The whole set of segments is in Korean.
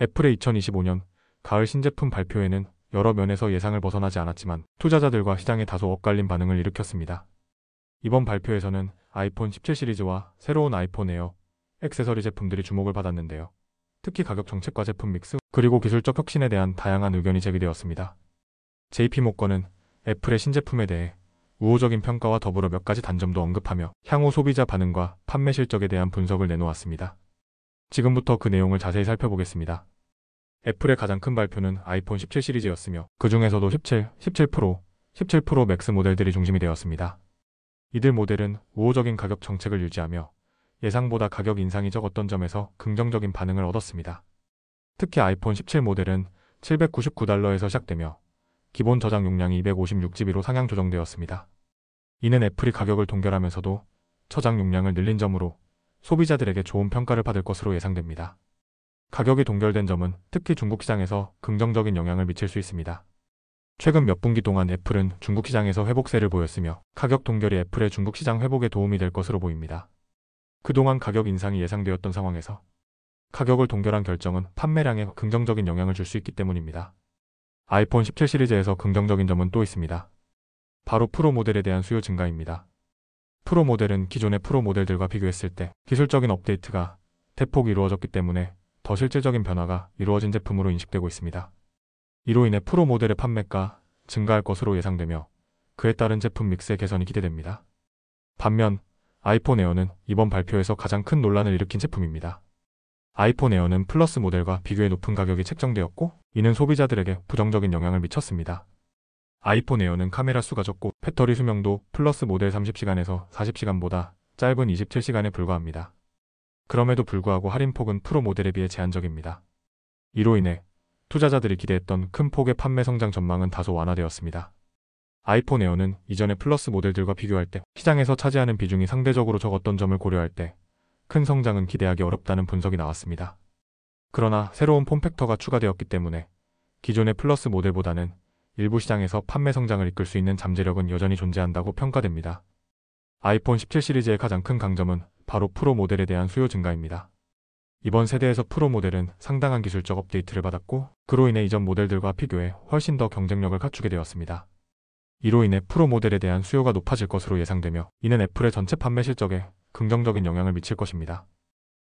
애플의 2025년 가을 신제품 발표에는 여러 면에서 예상을 벗어나지 않았지만 투자자들과 시장에 다소 엇갈린 반응을 일으켰습니다. 이번 발표에서는 아이폰 17 시리즈와 새로운 아이폰 에어, 액세서리 제품들이 주목을 받았는데요. 특히 가격 정책과 제품 믹스, 그리고 기술적 혁신에 대한 다양한 의견이 제기되었습니다. JP모건은 애플의 신제품에 대해 우호적인 평가와 더불어 몇 가지 단점도 언급하며 향후 소비자 반응과 판매 실적에 대한 분석을 내놓았습니다. 지금부터 그 내용을 자세히 살펴보겠습니다. 애플의 가장 큰 발표는 아이폰 17 시리즈였으며 그 중에서도 17, 17 프로, 17 프로 맥스 모델들이 중심이 되었습니다. 이들 모델은 우호적인 가격 정책을 유지하며 예상보다 가격 인상이 적었던 점에서 긍정적인 반응을 얻었습니다. 특히 아이폰 17 모델은 $799에서 시작되며 기본 저장 용량이 256GB로 상향 조정되었습니다. 이는 애플이 가격을 동결하면서도 저장 용량을 늘린 점으로 소비자들에게 좋은 평가를 받을 것으로 예상됩니다. 가격이 동결된 점은 특히 중국 시장에서 긍정적인 영향을 미칠 수 있습니다. 최근 몇 분기 동안 애플은 중국 시장에서 회복세를 보였으며 가격 동결이 애플의 중국 시장 회복에 도움이 될 것으로 보입니다. 그동안 가격 인상이 예상되었던 상황에서 가격을 동결한 결정은 판매량에 긍정적인 영향을 줄 수 있기 때문입니다. 아이폰 17 시리즈에서 긍정적인 점은 또 있습니다. 바로 프로 모델에 대한 수요 증가입니다. 프로 모델은 기존의 프로 모델들과 비교했을 때 기술적인 업데이트가 대폭 이루어졌기 때문에 더 실질적인 변화가 이루어진 제품으로 인식되고 있습니다. 이로 인해 프로 모델의 판매가 증가할 것으로 예상되며 그에 따른 제품 믹스의 개선이 기대됩니다. 반면 아이폰 에어는 이번 발표에서 가장 큰 논란을 일으킨 제품입니다. 아이폰 에어는 플러스 모델과 비교해 높은 가격이 책정되었고 이는 소비자들에게 부정적인 영향을 미쳤습니다. 아이폰 에어는 카메라 수가 적고 배터리 수명도 플러스 모델 30시간에서 40시간보다 짧은 27시간에 불과합니다. 그럼에도 불구하고 할인폭은 프로 모델에 비해 제한적입니다. 이로 인해 투자자들이 기대했던 큰 폭의 판매 성장 전망은 다소 완화되었습니다. 아이폰 에어는 이전의 플러스 모델들과 비교할 때 시장에서 차지하는 비중이 상대적으로 적었던 점을 고려할 때 큰 성장은 기대하기 어렵다는 분석이 나왔습니다. 그러나 새로운 폼팩터가 추가되었기 때문에 기존의 플러스 모델보다는 일부 시장에서 판매 성장을 이끌 수 있는 잠재력은 여전히 존재한다고 평가됩니다. 아이폰 17 시리즈의 가장 큰 강점은 바로 프로 모델에 대한 수요 증가입니다. 이번 세대에서 프로 모델은 상당한 기술적 업데이트를 받았고 그로 인해 이전 모델들과 비교해 훨씬 더 경쟁력을 갖추게 되었습니다. 이로 인해 프로 모델에 대한 수요가 높아질 것으로 예상되며 이는 애플의 전체 판매 실적에 긍정적인 영향을 미칠 것입니다.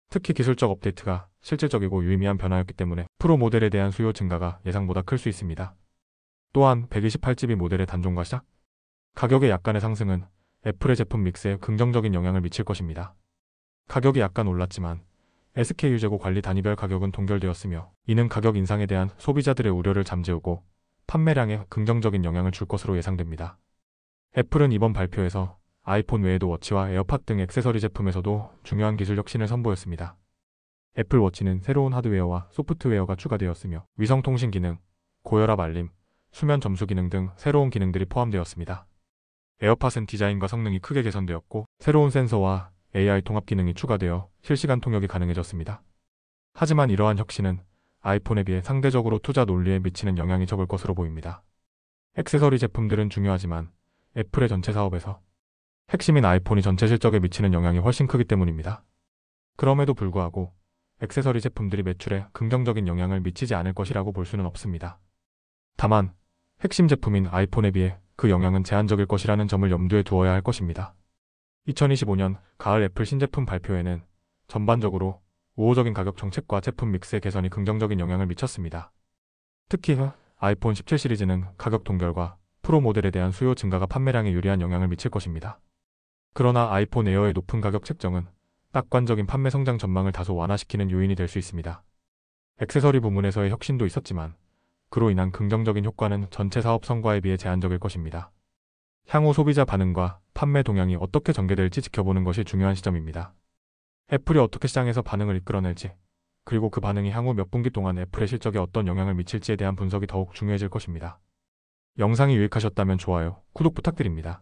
특히 기술적 업데이트가 실질적이고 유의미한 변화였기 때문에 프로 모델에 대한 수요 증가가 예상보다 클 수 있습니다. 또한 128GB 모델의 단종과 시작, 가격의 약간의 상승은 애플의 제품 믹스에 긍정적인 영향을 미칠 것입니다. 가격이 약간 올랐지만 SKU 재고 관리 단위별 가격은 동결되었으며 이는 가격 인상에 대한 소비자들의 우려를 잠재우고 판매량에 긍정적인 영향을 줄 것으로 예상됩니다. 애플은 이번 발표에서 아이폰 외에도 워치와 에어팟 등 액세서리 제품에서도 중요한 기술 혁신을 선보였습니다. 애플 워치는 새로운 하드웨어와 소프트웨어가 추가되었으며 위성통신 기능, 고혈압 알림, 수면 점수 기능 등 새로운 기능들이 포함되었습니다. 에어팟은 디자인과 성능이 크게 개선되었고 새로운 센서와 AI 통합 기능이 추가되어 실시간 통역이 가능해졌습니다. 하지만 이러한 혁신은 아이폰에 비해 상대적으로 투자 논리에 미치는 영향이 적을 것으로 보입니다. 액세서리 제품들은 중요하지만 애플의 전체 사업에서 핵심인 아이폰이 전체 실적에 미치는 영향이 훨씬 크기 때문입니다. 그럼에도 불구하고 액세서리 제품들이 매출에 긍정적인 영향을 미치지 않을 것이라고 볼 수는 없습니다. 다만 핵심 제품인 아이폰에 비해 그 영향은 제한적일 것이라는 점을 염두에 두어야 할 것입니다. 2025년 가을 애플 신제품 발표에는 전반적으로 우호적인 가격 정책과 제품 믹스의 개선이 긍정적인 영향을 미쳤습니다. 특히 아이폰 17 시리즈는 가격 동결과 프로 모델에 대한 수요 증가가 판매량에 유리한 영향을 미칠 것입니다. 그러나 아이폰 에어의 높은 가격 책정은 낙관적인 판매 성장 전망을 다소 완화시키는 요인이 될 수 있습니다. 액세서리 부문에서의 혁신도 있었지만 그로 인한 긍정적인 효과는 전체 사업 성과에 비해 제한적일 것입니다. 향후 소비자 반응과 판매 동향이 어떻게 전개될지 지켜보는 것이 중요한 시점입니다. 애플이 어떻게 시장에서 반응을 이끌어낼지, 그리고 그 반응이 향후 몇 분기 동안 애플의 실적에 어떤 영향을 미칠지에 대한 분석이 더욱 중요해질 것입니다. 영상이 유익하셨다면 좋아요, 구독 부탁드립니다.